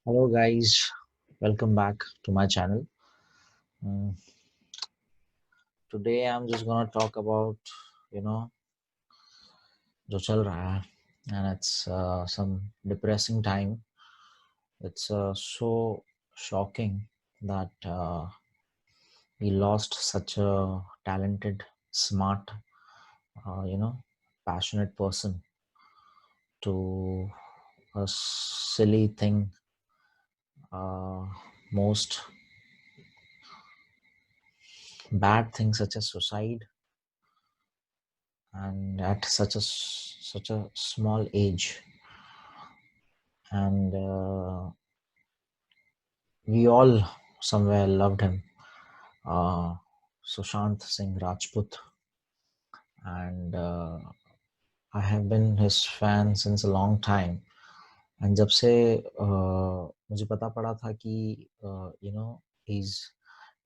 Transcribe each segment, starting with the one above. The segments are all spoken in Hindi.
Hello guys, welcome back to my channel. Mm, Today I'm just gonna talk about you know जो चल रहा है and it's some depressing time. It's so shocking that we lost such a talented, smart, passionate person to a silly thing. Most bad things such as suicide and at such a small age and we all somewhere loved him, Sushant Singh Rajput, and I have been his fan since a long time. And जब से मुझे पता पड़ा था कि he's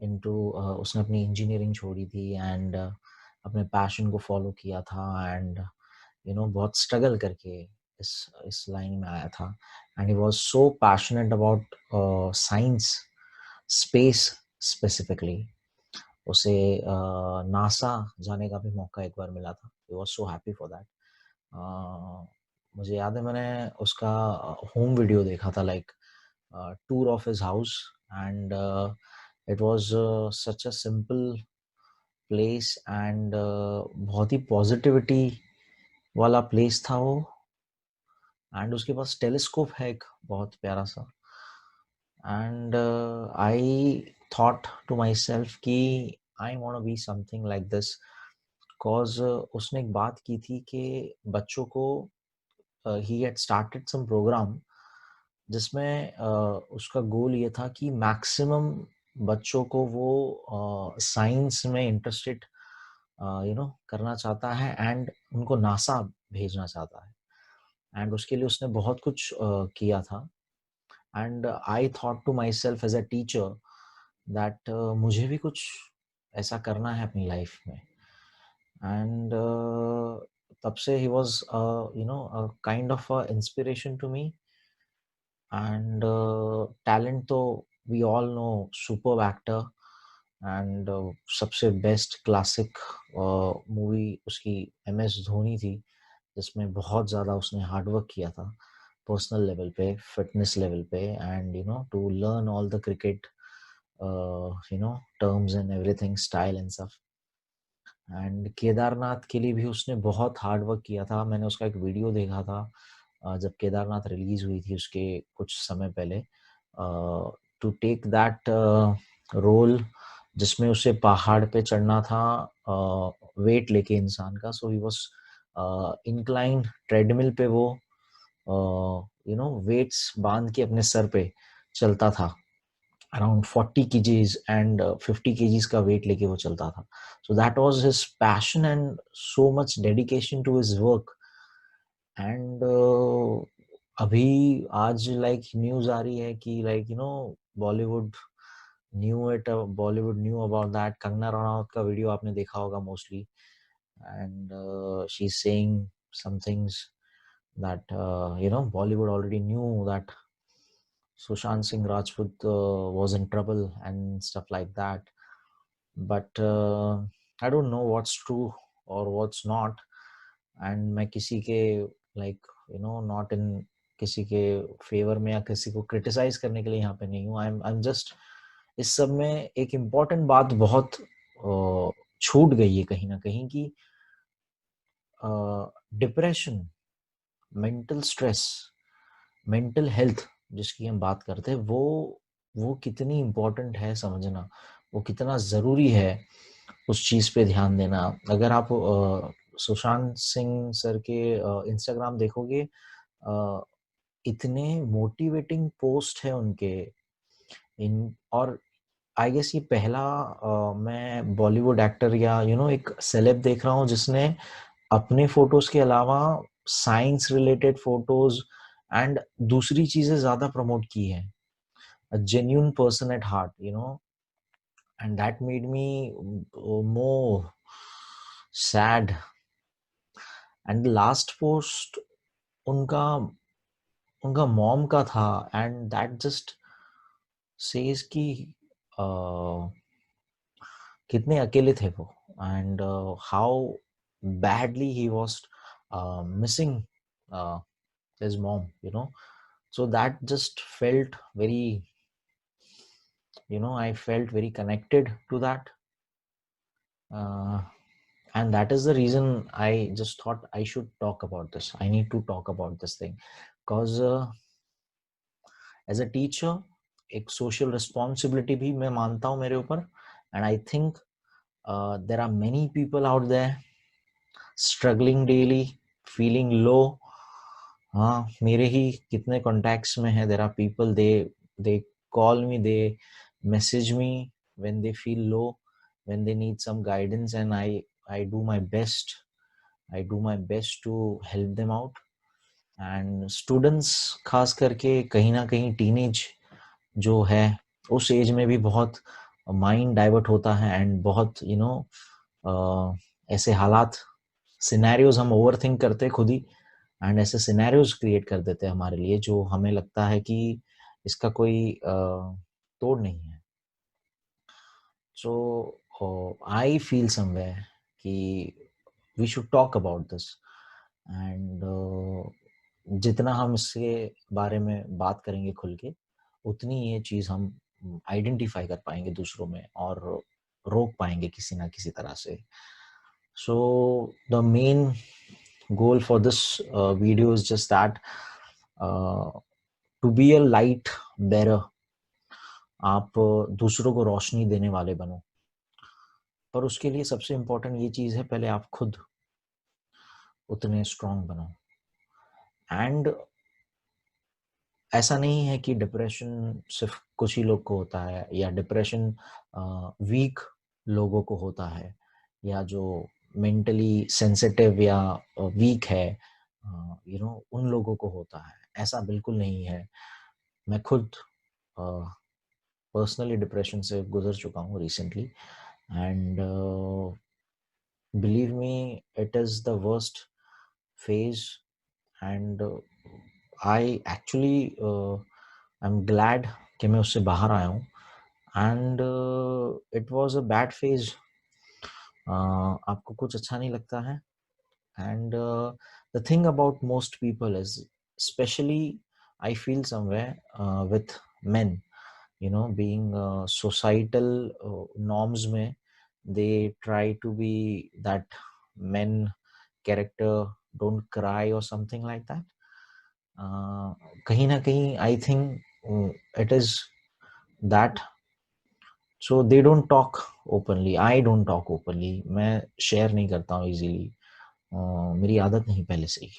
into उसने अपनी इंजीनियरिंग छोड़ी थी एंड अपने पैशन को फॉलो किया था एंड बहुत स्ट्रगल करके इस लाइन में आया था and he was so passionate about science space specifically उसे नासा जाने का भी मौका एक बार मिला था he was so happy for that मुझे याद है मैंने उसका होम वीडियो देखा था like tour of his house and it was such a simple place and बहुत ही पॉजिटिविटी वाला प्लेस था वो एंड उसके पास टेलीस्कोप है एक बहुत प्यारा सा and I thought to myself कि I want be something like this because उसने एक बात की थी कि बच्चों को ही हैड स्टार्टेड सम प्रोग्राम जिसमें उसका गोल ये था कि मैक्सिमम बच्चों को वो साइंस में इंटरेस्टेड करना चाहता है एंड उनको नासा भेजना चाहता है एंड उसके लिए उसने बहुत कुछ किया था and I thought to myself as a teacher that मुझे भी कुछ ऐसा करना है अपनी लाइफ में एंड तब से ही was kind of inspiration to me and talent तो we all know super actor and सबसे बेस्ट क्लासिक मूवी उसकी MS धोनी थी जिसमें बहुत ज़्यादा उसने हार्डवर्क किया था पर्सनल लेवल पे फिटनेस लेवल पे and to learn all the cricket terms and everything style and सब एंड केदारनाथ के लिए भी उसने बहुत हार्ड वर्क किया था मैंने उसका एक वीडियो देखा था जब केदारनाथ रिलीज हुई थी उसके कुछ समय पहले टू टेक दैट रोल जिसमें उसे पहाड़ पे चढ़ना था वेट लेके इंसान का सो ही वाज इंक्लाइन ट्रेडमिल पे वो वेट्स बांध के अपने सर पे चलता था अराउंड 40 kgs एंड 50 kgs का वेट लेके वो चलता था so that was his passion and so much dedication to his work and अभी आज लाइक न्यूज आ रही है कि like Bollywood Bollywood new about that Kangana Ranaut का वीडियो आपने देखा होगा mostly and she is saying some things that Bollywood already knew that Sushant Singh Rajput was in trouble and stuff like that. But I don't know what's true or what's not. And मैं किसी के like not in किसी के फेवर में या किसी को क्रिटिसाइज करने के लिए यहाँ पे नहीं हूँ आई एम जस्ट इस सब में एक इम्पॉर्टेंट बात बहुत छूट गई है कहीं ना कहीं कि depression mental stress mental health जिसकी हम बात करते हैं वो कितनी इम्पोर्टेंट है समझना वो कितना ज़रूरी है उस चीज़ पे ध्यान देना अगर आप सुशांत सिंह सर के इंस्टाग्राम देखोगे इतने मोटिवेटिंग पोस्ट है उनके इन और आई गेस ये पहला मैं बॉलीवुड एक्टर या एक सेलेब देख रहा हूँ जिसने अपने फोटोज के अलावा साइंस रिलेटेड फोटोज एंड दूसरी चीजें ज्यादा प्रमोट की है a genuine person at heart and that made me more sad and the last post उनका उनका मॉम का था, एंड दैट जस्ट सेज कि कितने अकेले थे वो, and how badly he was missing his mom, you know. So that just felt very, I felt very connected to that. uh, and that is the reason I just thought I should talk about this. I need to talk about this thing because as a teacher, एक social responsibility भी मैं मानता हूँ मेरे ऊपर, and I think there are many people out there struggling daily, feeling low. हाँ, मेरे ही कितने कॉन्टैक्ट्स में है, there are people, they call me, they message me when they feel low, when they need some guidance, and I do my best, to help them out. And students खास करके कहीं ना कहीं टीनेज जो है, उस एज में भी बहुत माइंड डाइवर्ट होता है, एंड बहुत ऐसे हालात, सिनेरियोज हम ओवरथिंक करते हैं खुद ही, एंड ऐसे सिनेरियोज क्रिएट कर देते हैं हमारे लिए जो हमें लगता है कि इसका कोई तोड़ नहीं है. सो आई फील समवेयर कि we should talk about this, and जितना हम इसके बारे में बात करेंगे खुल के, उतनी ये चीज़ हम आइडेंटिफाई कर पाएंगे दूसरों में, और रोक पाएंगे किसी ना किसी तरह से. So the main goal for this video is just that, to be a light bearer. आप दूसरों को रोशनी देने वाले बनो, पर उसके लिए सबसे इम्पोर्टेंट ये चीज़ है, पहले आप खुद उतने स्ट्रांग बनो. एंड ऐसा नहीं है कि डिप्रेशन सिर्फ कुछ ही लोग को होता है, या डिप्रेशन वीक लोगों को होता है, या जो मेंटली सेंसिटिव या वीक है, उन लोगों को होता है. ऐसा बिल्कुल नहीं है. मैं खुद पर्सनली डिप्रेशन से गुजर चुका हूँ recently, and believe me, it is the worst phase, and I actually I am glad कि मैं उससे बाहर आया हूँ. And it was a bad phase. आपको कुछ अच्छा नहीं लगता है, and the thing about most people is, specially I feel somewhere with men, being societal norms में, they try to be that men character, don't cry or something like that. कहीं ना कहीं I think it is that, so they don't talk openly, I don't talk openly, मैं शेयर नहीं करता हूँ easily. मेरी आदत नहीं पहले से ही.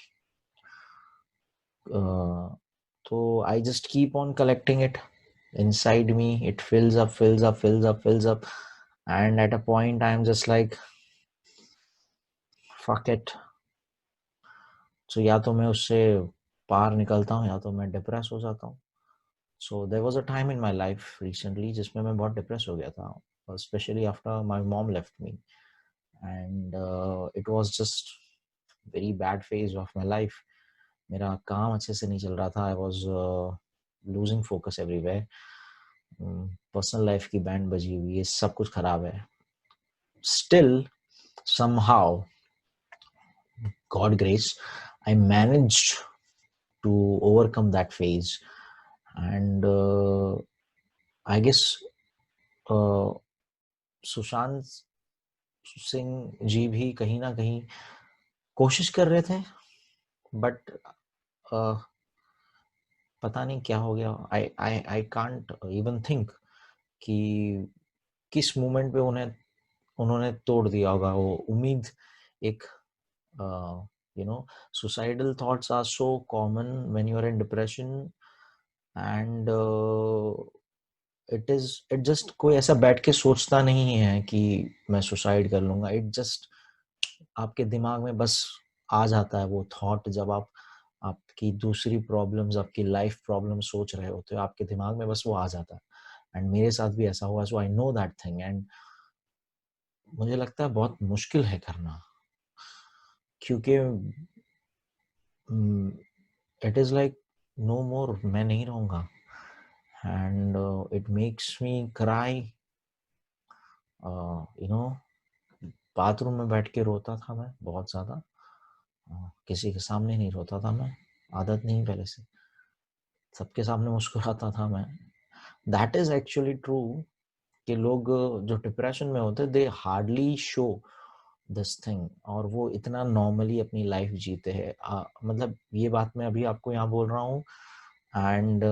तो I just keep on collecting it inside me. It fills up, fills up, fills up, fills up, and at a point I'm just like, fuck it. So या तो मैं उससे पार निकलता हूँ, या तो मैं डिप्रेस हो जाता हूँ. So there was a time in my life recently जिसमें मैं बहुत डिप्रेस हो गया था, especially after my mom left me, and it was just very bad phase of my life. मेरा काम अच्छे से नहीं चल रहा था. I was losing focus everywhere. Personal life की बैंड बजी हुई है, सब कुछ खराब है. Still somehow, God grace, I managed to overcome that phase. And I guess uh, Sushant Singh ji भी कहीं ना कहीं कोशिश कर रहे थे, बट पता नहीं क्या हो गया. आई आई आई कांट इवन थिंक कि किस मोमेंट पे उन्होंने तोड़ दिया होगा वो उम्मीद. एक suicidal thoughts are so common when you are in depression, and it just कोई ऐसा बैठ के सोचता नहीं है कि मैं सुसाइड कर लूंगा. इट जस्ट आपके दिमाग में बस आ जाता है वो थॉट, जब आप आपकी दूसरी प्रॉब्लम्स, आपकी लाइफ प्रॉब्लम सोच रहे होते हो, आपके दिमाग में बस वो आ जाता है. एंड मेरे साथ भी ऐसा हुआ. So I know that thing, and मुझे लगता है बहुत मुश्किल है करना, क्योंकि it is like no more, मैं नहीं रहूँगा। And it makes me cry, you know, bathroom में बैठ के रोता था मैं बहुत ज़्यादा। किसी के सामने नहीं रोता था मैं, आदत नहीं पहले से। सबके सामने मुस्कुराता था मैं। दैट इज़ एक्चुअली ट्रू कि लोग जो डिप्रेशन में होते हैं, दे हार्डली शो दिस थिंग, और वो इतना नॉर्मली अपनी लाइफ जीते हैं। मतलब ये बात मैं अभी आपको यहाँ बोल रहा हूँ, एंड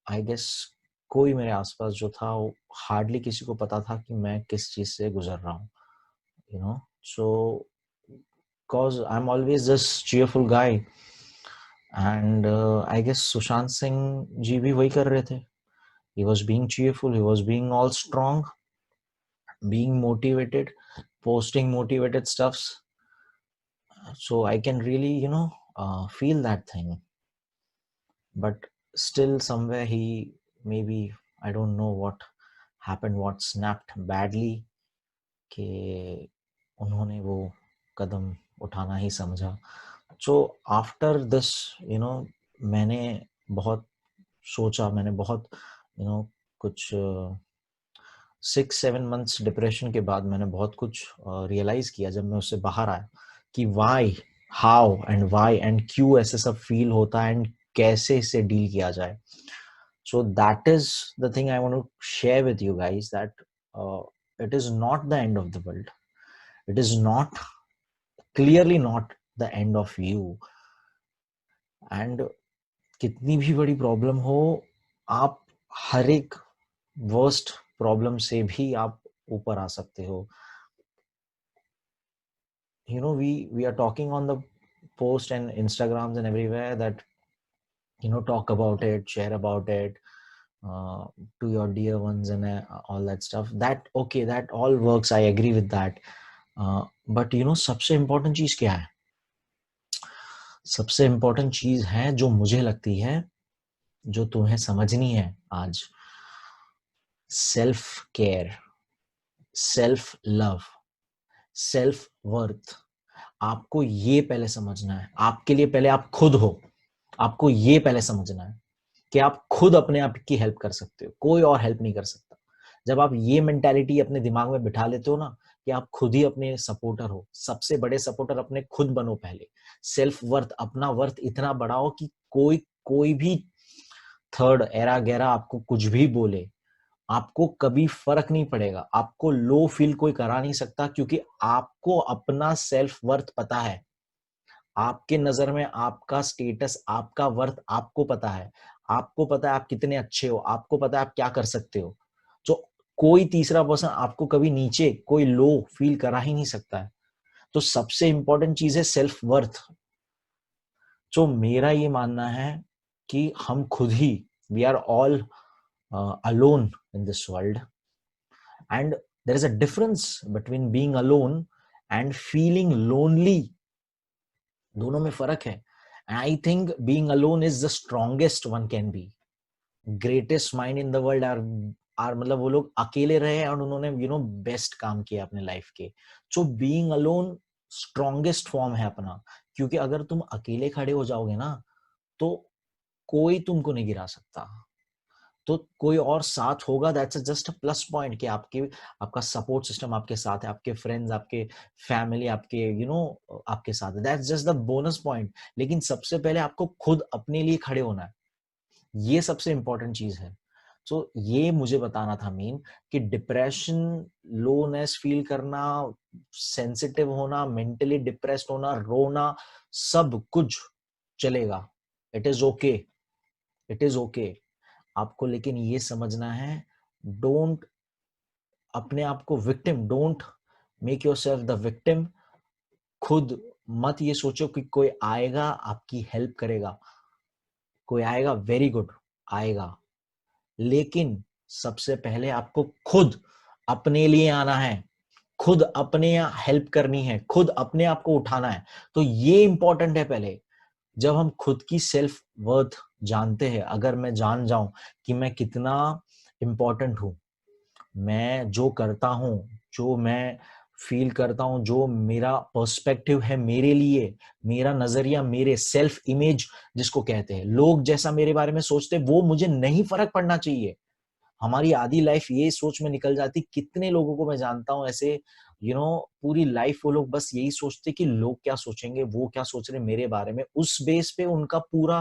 आई गेस कोई मेरे आसपास जो था, वो हार्डली किसी को पता था कि मैं किस चीज़ से गुजर रहा हूँ, you know. So cause I'm always this cheerful guy, and I guess Sushant Singh ji भी वही कर रहे थे. He was being cheerful, he was being all strong, being motivated, posting motivated stuffs. So I can really, feel that thing. But still somewhere he, maybe, I don't know what happened, what snapped badly, कि उन्होंने वो कदम उठाना ही समझा. सो आफ्टर दिस, मैंने बहुत सोचा, मैंने बहुत, कुछ 6-7 मंथ्स डिप्रेशन के बाद मैंने बहुत कुछ रियलाइज़ किया जब मैं उससे बाहर आया, कि why, how and why and क्यों ऐसे सब फील होता है, एंड कैसे इससे डील किया जाए. So that is the thing I want to share with you guys, that it is not the end of the world. It is not, clearly not the end of you. And कितनी भी बड़ी प्रॉब्लम हो, आप हर एक वर्स्ट प्रॉब्लम से भी आप ऊपर आ सकते हो. We are talking on the post and Instagrams and everywhere that, talk about it, share about it, uh, to your dear ones and all that stuff. That okay, that all works, I agree with that. But सबसे इम्पोर्टेंट चीज क्या है? सबसे इम्पोर्टेंट चीज है, जो मुझे लगती है, जो तुम्हें समझनी है आज, self care, self love, self worth. आपको ये पहले समझना है. आपके लिए पहले आप खुद हो. आपको ये पहले समझना है कि आप खुद अपने आप की हेल्प कर सकते हो, कोई और हेल्प नहीं कर सकता. जब आप ये मेंटालिटी अपने दिमाग में बिठा लेते हो ना, कि आप खुद ही अपने सपोर्टर हो, सबसे बड़े सपोर्टर अपने खुद बनो पहले. सेल्फ वर्थ, अपना वर्थ इतना बढ़ाओ कि कोई कोई भी थर्ड एरा गैरा आपको कुछ भी बोले, आपको कभी फर्क नहीं पड़ेगा. आपको लो फील कोई करा नहीं सकता, क्योंकि आपको अपना सेल्फ वर्थ पता है. आपके नजर में आपका स्टेटस, आपका वर्थ आपको पता है. आपको पता है आप कितने अच्छे हो, आपको पता है आप क्या कर सकते हो. तो कोई तीसरा पर्सन आपको कभी नीचे, कोई लो फील करा ही नहीं सकता है. तो सबसे इंपॉर्टेंट चीज है सेल्फ वर्थ. जो मेरा ये मानना है कि हम खुद ही, we are all alone in this world, and there is a difference between being alone and feeling lonely. दोनों में फर्क है. I think being alone is the strongest one can be. Greatest mind in the world are मतलब वो लोग अकेले रहे और उन्होंने बेस्ट काम किया अपने लाइफ के. So being alone strongest form है अपना. क्योंकि अगर तुम अकेले खड़े हो जाओगे ना, तो कोई तुमको नहीं गिरा सकता. तो कोई और साथ होगा, that's just a plus point, कि आपका सपोर्ट सिस्टम आपके साथ है, आपके फ्रेंड्स, आपके फैमिली, आपके आपके साथ है. That's just the bonus point. लेकिन सबसे पहले आपको खुद अपने लिए खड़े होना है. ये सबसे इंपॉर्टेंट चीज है. तो ये मुझे बताना था मेन, कि डिप्रेशन, लोनेस फील करना, सेंसिटिव होना, मेंटली डिप्रेस्ड होना, रोना, सब कुछ चलेगा. It is okay, it is okay. आपको लेकिन ये समझना है, डोंट अपने आप को victim, don't make yourself the victim. खुद मत ये सोचो कि कोई आएगा आपकी हेल्प करेगा. कोई आएगा, वेरी गुड, आएगा. लेकिन सबसे पहले आपको खुद अपने लिए आना है. खुद अपने हेल्प करनी है, खुद अपने आप को उठाना है. तो ये इंपॉर्टेंट है पहले. जब हम खुद की सेल्फ वर्थ जानते हैं, अगर मैं जान जाऊं कि मैं कितना इंपॉर्टेंट हूं, मैं जो करता हूं, जो मैं फील करता हूँ, जो मेरा पर्सपेक्टिव है मेरे लिए, मेरा नजरिया, मेरे सेल्फ इमेज जिसको कहते हैं, लोग जैसा मेरे बारे में सोचते वो मुझे नहीं फर्क पड़ना चाहिए। हमारी आधी लाइफ ये सोच में निकल जाती। कितने लोगों को मैं जानता हूँ ऐसे, पूरी लाइफ वो लोग बस यही सोचते कि लोग क्या सोचेंगे, वो क्या सोच रहे हैं मेरे बारे में, उस बेस पे उनका पूरा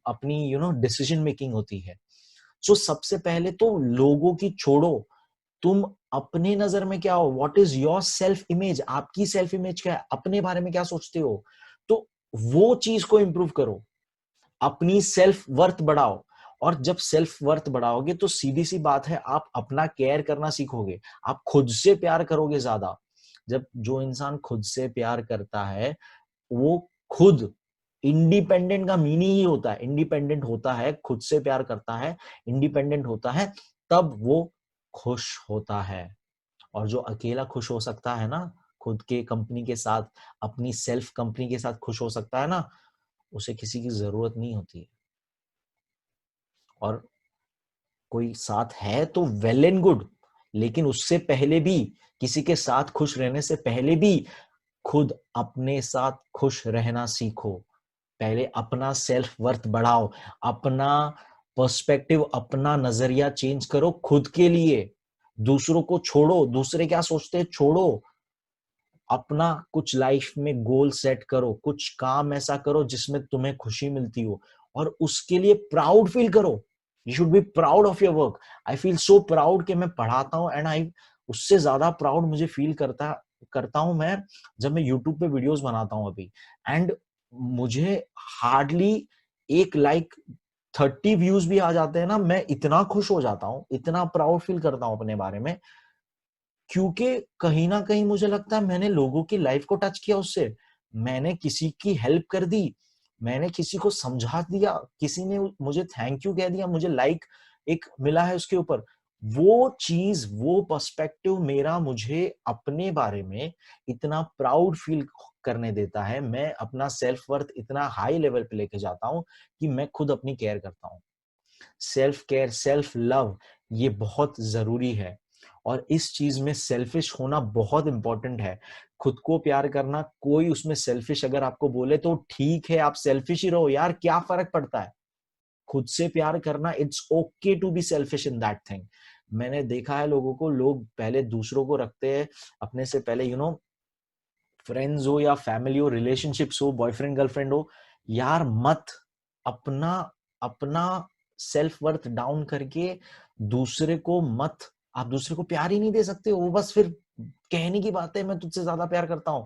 अपनी डिसीजन मेकिंग होती है। सो सबसे पहले तो लोगों की छोड़ो, तुम अपने नजर में क्या हो, what is your self image, आपकी सेल्फ इमेज क्या है, अपने बारे में क्या सोचते हो, तो वो चीज को इंप्रूव करो, अपनी सेल्फ वर्थ बढ़ाओ। और जब सेल्फ वर्थ बढ़ाओगे तो सीधी सी बात है, आप अपना केयर करना सीखोगे, आप खुद से प्यार करोगे ज्यादा। जब जो इंसान खुद से प्यार करता है, वो खुद इंडिपेंडेंट का मीनिंग ही होता है, इंडिपेंडेंट होता है, खुद से प्यार करता है, इंडिपेंडेंट होता है, तब वो खुश होता है। और जो अकेला खुश हो सकता है ना, खुद के कंपनी के साथ, अपनी सेल्फ कंपनी के साथ खुश हो सकता है ना, उसे किसी की जरूरत नहीं होती है। और कोई साथ है तो वेल एंड गुड, लेकिन उससे पहले भी, किसी के साथ खुश रहने से पहले भी, खुद अपने साथ खुश रहना सीखो। पहले अपना सेल्फ वर्थ बढ़ाओ, अपना पर्सपेक्टिव, अपना नजरिया चेंज करो खुद के लिए। दूसरों को छोड़ो, दूसरे क्या सोचते हैं छोड़ो। अपना कुछ लाइफ में गोल सेट करो, कुछ काम ऐसा करो जिसमें तुम्हें खुशी मिलती हो, और उसके लिए प्राउड फील करो। You should be proud of your work. I feel so proud कि मैं पढ़ाता हूँ, एंड आई उससे ज्यादा प्राउड मुझे फील करता करता हूं मैं जब मैं यूट्यूब पे वीडियोस बनाता हूं अभी, एंड मुझे हार्डली एक लाइक 30 व्यूज भी आ जाते हैं ना, मैं इतना खुश हो जाता हूँ, इतना प्राउड फील करता हूँ अपने बारे में। क्योंकि कहीं ना कहीं मुझे लगता है मैंने लोगों की लाइफ को टच किया, उससे मैंने किसी की हेल्प कर दी, मैंने किसी को समझा दिया, किसी ने मुझे थैंक यू कह दिया, मुझे लाइक एक मिला है उसके ऊपर। वो चीज, वो पर्सपेक्टिव मेरा मुझे अपने बारे में इतना प्राउड फील करने देता है, मैं अपना सेल्फ वर्थ इतना हाई लेवल पे लेके जाता हूं कि मैं खुद अपनी केयर करता हूं। सेल्फ केयर, सेल्फ लव, ये बहुत जरूरी है। और इस चीज में सेल्फिश होना बहुत इंपॉर्टेंट है। खुद को प्यार करना, कोई उसमें सेल्फिश अगर आपको बोले तो ठीक है, आप सेल्फिश ही रहो यार, क्या फर्क पड़ता है। खुद से प्यार करना, it's okay to be selfish in that thing. मैंने देखा है लोगों को, लोग पहले दूसरों को रखते हैं अपने से पहले, फ्रेंड्स हो या फैमिली हो, रिलेशनशिप्स हो, बॉयफ्रेंड गर्लफ्रेंड हो, यार मत अपना अपना सेल्फ वर्थ डाउन करके दूसरे को मत, आप दूसरे को प्यार ही नहीं दे सकते हो। वो बस फिर कहने की बात है, मैं तुझसे ज्यादा प्यार करता हूं।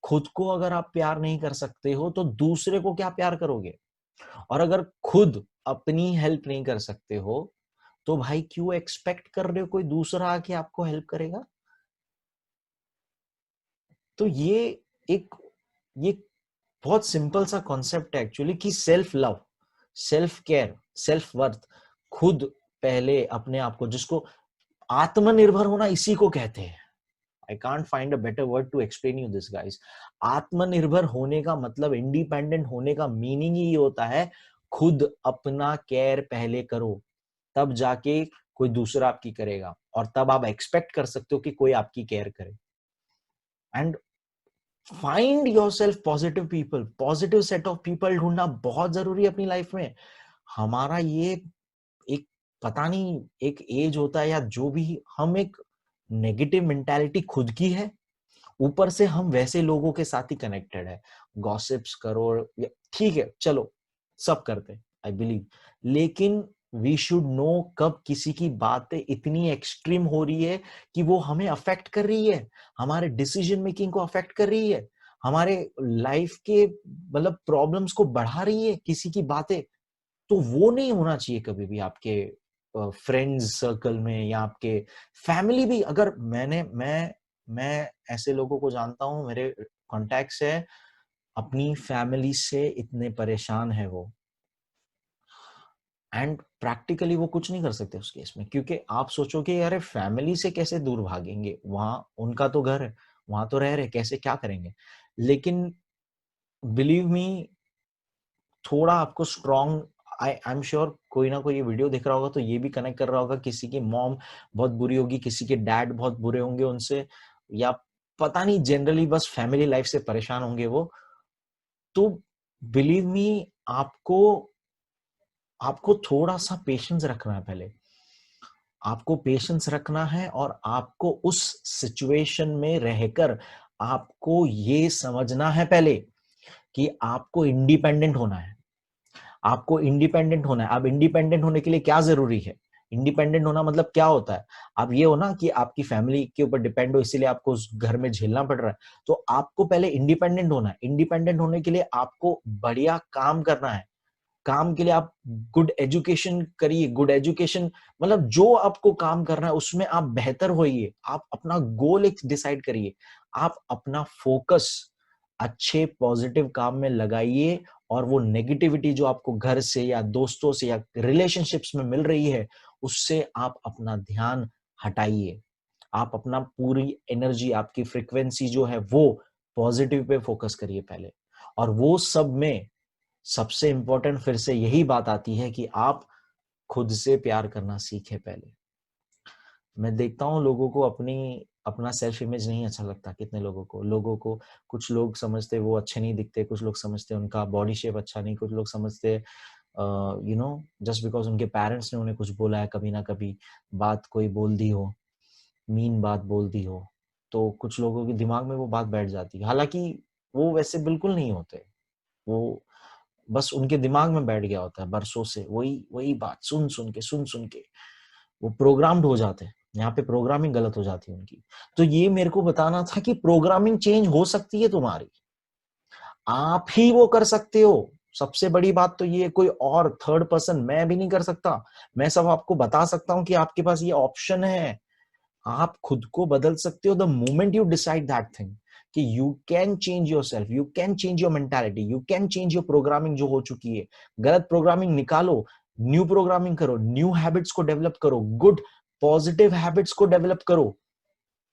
खुद को अगर आप प्यार नहीं कर सकते हो तो दूसरे को क्या प्यार करोगे। और अगर खुद अपनी हेल्प नहीं कर सकते हो तो भाई क्यों एक्सपेक्ट कर रहे हो कोई दूसरा आके आपको हेल्प करेगा। तो एक ये बहुत सिंपल सा कॉन्सेप्ट है एक्चुअली, कि self love, self care, self worth, खुद पहले अपने आप को, जिसको आत्मनिर्भर होना इसी को कहते हैं। I can't find a better word to explain you this guys. आत्मनिर्भर होने का मतलब, इंडिपेंडेंट होने का मीनिंग ही होता है खुद अपना केयर पहले करो, तब जाके कोई दूसरा आपकी करेगा, और तब आप एक्सपेक्ट कर सकते हो कि कोई आपकी केयर करे। And find your self positive people, positive set of people ढूंढना बहुत जरूरी है अपनी लाइफ में। हमारा ये एक, पता नहीं, एक एज होता है या जो भी, हम एक नेगेटिव मेंटालिटी खुद की है, ऊपर से हम वैसे लोगों के साथ ही कनेक्टेड है। गॉसिप्स करो, ठीक है चलो, सब करते आई बिलीव, लेकिन वी शुड नो कब किसी की बातें इतनी एक्सट्रीम हो रही है कि वो हमें अफेक्ट कर रही है, हमारे डिसीजन मेकिंग को अफेक्ट कर रही है, हमारे लाइफ के मतलब प्रॉब्लम्स को बढ़ा रही है किसी की बातें। तो वो नहीं होना चाहिए कभी भी आपके फ्रेंड्स सर्कल में, या आपके फैमिली भी। अगर मैं ऐसे लोगों को जानता हूं, मेरे कॉन्टैक्ट्स है, अपनी फैमिली से इतने परेशान है वो, एंड प्रैक्टिकली वो कुछ नहीं कर सकते उस केस में, क्योंकि आप सोचोगे यार फैमिली से कैसे दूर भागेंगे, वहां उनका तो घर है, वहां तो रह रहे, कैसे क्या करेंगे। लेकिन बिलीव मी, थोड़ा आपको स्ट्रॉन्ग, आई एम श्योर कोई ना कोई ये वीडियो देख रहा होगा तो ये भी कनेक्ट कर रहा होगा, किसी की मॉम बहुत बुरी होगी, किसी के डैड बहुत बुरे होंगे उनसे, या पता नहीं जनरली बस फैमिली लाइफ से परेशान होंगे वो, तो बिलीव मी आपको आपको थोड़ा-सा पेशेंस रखना है पहले। आपको पेशेंस रखना है और आपको उस सिचुएशन में रहकर आपको ये समझना है पहले कि आपको इंडिपेंडेंट होना है। आपको इंडिपेंडेंट होना है। अब इंडिपेंडेंट होने के लिए क्या ज़रूरी है? इंडिपेंडेंट होना मतलब क्या होता है? अब ये हो ना कि आपकी फैमिली के ऊपर डिपेंड हो इसीलिए आपको उस घर में झेलना पड़ रहा है। तो आपको पहले इंडिपेंडेंट होना है। इंडिपेंडेंट होने के लिए आपको बढ़िया काम करना है। काम के लिए आप गुड एजुकेशन करिए, गुड एजुकेशन मतलब जो आपको काम करना है उसमें आप बेहतर होइए। आप अपना गोल एक डिसाइड करिए। आप अपना फोकस अच्छे पॉजिटिव काम में लगाइए और वो नेगेटिविटी जो आपको घर से या दोस्तों से या रिलेशनशिप्स में मिल रही है, उससे आप अपना ध्यान हटाइए। आप अपना पूरी एनर्जी, आपकी फ्रीक्वेंसी जो है वो पॉजिटिव पे फोकस करिए पहले। और वो सब में सबसे इंपॉर्टेंट फिर से यही बात आती है कि आप खुद से प्यार करना सीखें पहले। मैं देखता हूँ लोगों को अपना सेल्फ इमेज नहीं अच्छा लगता, कितने लोगों को कुछ लोग समझते वो अच्छे नहीं दिखते, कुछ लोग समझते उनका बॉडी शेप अच्छा नहीं, कुछ लोग समझते जस्ट बिकॉज उनके पेरेंट्स ने उन्हें कुछ बोला है, कभी ना कभी बात कोई बोल दी हो, मीन बात बोल दी हो, तो कुछ लोगों के दिमाग में वो बात बैठ जाती है। हालांकि वो वैसे बिल्कुल नहीं होते, वो बस उनके दिमाग में बैठ गया होता है बरसों से, वही वही बात सुन सुन के वो प्रोग्राम्ड हो जाते हैं। यहाँ पे प्रोग्रामिंग गलत हो जाती है उनकी। तो ये मेरे को बताना था कि प्रोग्रामिंग चेंज हो सकती है तुम्हारी, आप ही वो कर सकते हो। सबसे बड़ी बात तो ये, कोई और थर्ड पर्सन मैं भी नहीं कर सकता। मैं सब आपको बता सकता हूँ कि आपके पास ये ऑप्शन है, आप खुद को बदल सकते हो the moment you decide that thing कि you can change yourself, you can change your mentality, you can change your programming जो हो चुकी है। गलत प्रोग्रामिंग निकालो, न्यू प्रोग्रामिंग करो, न्यू हैबिट्स को डेवलप करो, गुड पॉजिटिव हैबिट्स को डेवलप करो।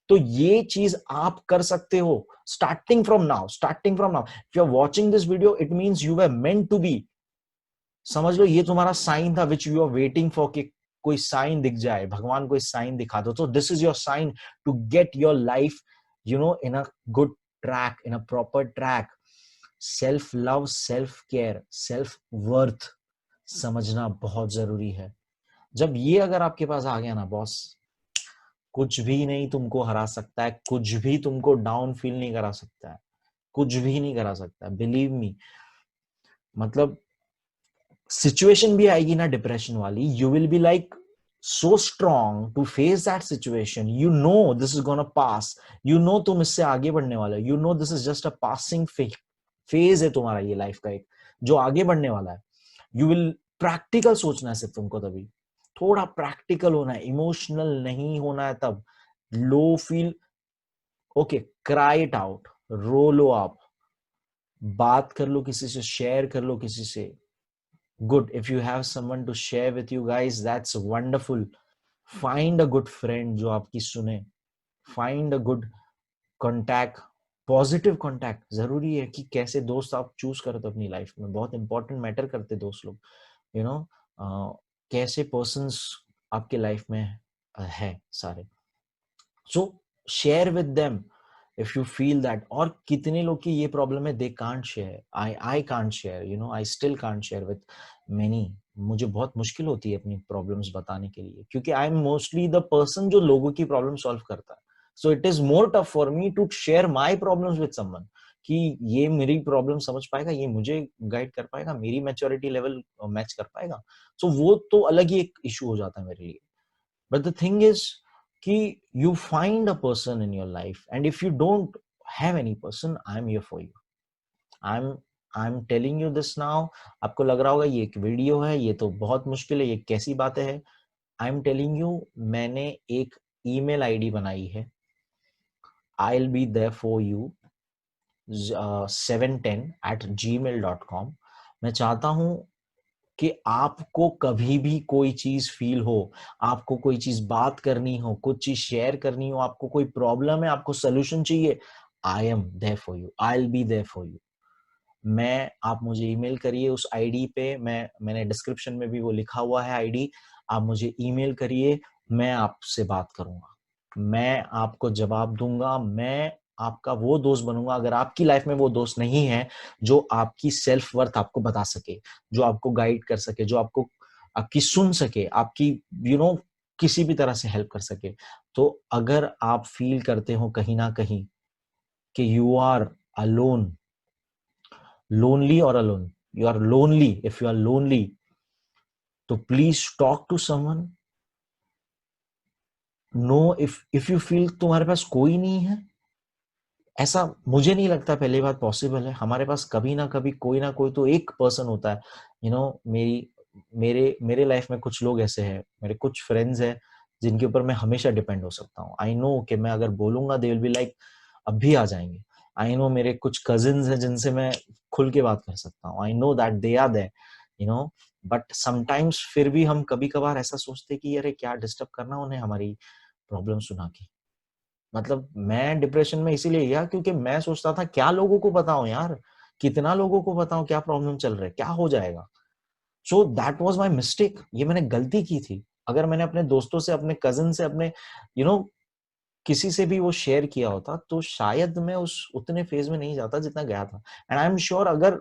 तो ये चीज आप कर सकते हो starting from now, starting from now. If you are watching this video it means you were meant to be. समझ लो ये तुम्हारा साइन था which you are waiting for कि कोई साइन दिख जाए, भगवान कोई साइन दिखा दो। तो this is your sign to get your life in a good track, in a proper track. Self love, self care, self worth समझना बहुत जरूरी है। जब ये अगर आपके पास आ गया ना बॉस, कुछ भी नहीं तुमको हरा सकता है, कुछ भी तुमको डाउन फील नहीं करा सकता है, कुछ भी नहीं करा सकता, बिलीव मी। मतलब सिचुएशन भी आएगी ना डिप्रेशन वाली, you will be like so strong to face that situation. You know this is gonna pass, you know तुम इससे आगे बढ़ने वाले हो, you know this is just a passing phase है तुम्हारा ये लाइफ का एक, जो आगे बढ़ने वाला है। यू विल प्रैक्टिकल सोचना है सिर्फ तुमको, तभी थोड़ा प्रैक्टिकल होना है, इमोशनल नहीं होना है। तब low feel, okay, cry it out, रो लो आप, बात कर लो किसी से, शेयर कर लो किसी से। Good. If you have someone to share with you guys, that's wonderful. Find a good friend जो आपकी सुने. Find a good contact. Positive contact जरूरी है कि कैसे दोस्त आप चूज करते हो अपनी लाइफ में, बहुत इंपॉर्टेंट मैटर करते दोस्त लोग। यू नो कैसे पर्सन्स आपके लाइफ में है सारे। सो share with them if you feel that. और कितने लोग की ये प्रॉब्लम है, they can't share, I can't share, I still can't share with many. मुझे बहुत मुश्किल होती है अपनी प्रॉब्लम्स बताने के लिए, क्योंकि I am mostly the person जो लोगों की प्रॉब्लम सॉल्व करता है। So it is more tough for me to share my problems with someone, कि ये मेरी प्रॉब्लम समझ पाएगा, ये मुझे गाइड कर पाएगा, मेरी मैच्योरिटी लेवल मैच कर पाएगा। सो वो तो अलग ही एक इशू हो जाता है मेरे लिए। But the thing is कि you find a person in your life, and if you don't have any person, I'm here for you. I'm I'm telling you this now. आपको लग रहा होगा ये एक वीडियो है, ये तो बहुत मुश्किल है, ये कैसी बातें हैं। I'm telling you, मैंने एक ईमेल आईडी बनाई है, I'll be there for you 710@gmail.com। मैं चाहता हूं कि आपको कभी भी कोई चीज फील हो, आपको कोई चीज बात करनी हो, कुछ चीज शेयर करनी हो, आपको कोई प्रॉब्लम है, आपको सोल्यूशन चाहिए, I am there for you, I will be there for you. आप मुझे ईमेल करिए उस आईडी पे, मैंने डिस्क्रिप्शन में भी वो लिखा हुआ है आईडी। आप मुझे ईमेल करिए, मैं आपसे बात करूंगा। मैं आपको जवाब दूंगा, मैं आपका वो दोस्त बनूंगा अगर आपकी लाइफ में वो दोस्त नहीं है जो आपकी सेल्फ वर्थ आपको बता सके, जो आपको गाइड कर सके, जो आपकी सुन सके, आपकी किसी भी तरह से हेल्प कर सके। तो अगर आप फील करते हो कहीं ना कहीं कि यू आर अलोन, लोनली और alone, you are lonely, if you are lonely, तो please talk to someone. No, if you feel तुम्हारे पास कोई नहीं है, ऐसा मुझे नहीं लगता पहली बात पॉसिबल है। हमारे पास कभी ना कभी कोई ना कोई तो एक पर्सन होता है। मेरी मेरे मेरे लाइफ में कुछ लोग ऐसे हैं, मेरे कुछ फ्रेंड्स हैं जिनके ऊपर मैं हमेशा डिपेंड हो सकता हूँ। आई नो कि मैं अगर बोलूंगा दे विल बी लाइक अब भी आ जाएंगे। आई नो मेरे कुछ कजिन्स हैं जिनसे मैं खुल के बात कर सकता हूँ। I know that they are there, but sometimes फिर भी हम कभी कभार ऐसा सोचते कि अरे क्या डिस्टर्ब करना उन्हें हमारी प्रॉब्लम सुना के। मतलब मैं डिप्रेशन में इसीलिए गया क्योंकि मैं सोचता था क्या लोगों को बताऊं यार, कितना लोगों को बताऊं क्या प्रॉब्लम चल रहा है, क्या हो जाएगा। सो दैट वाज माय मिस्टेक, ये मैंने गलती की थी। अगर मैंने अपने दोस्तों से, अपने कजिन से, अपने यू you नो किसी से भी वो शेयर किया होता तो शायद मैं उस उतने फेज में नहीं जाता जितना गया था। एंड आई एम श्योर अगर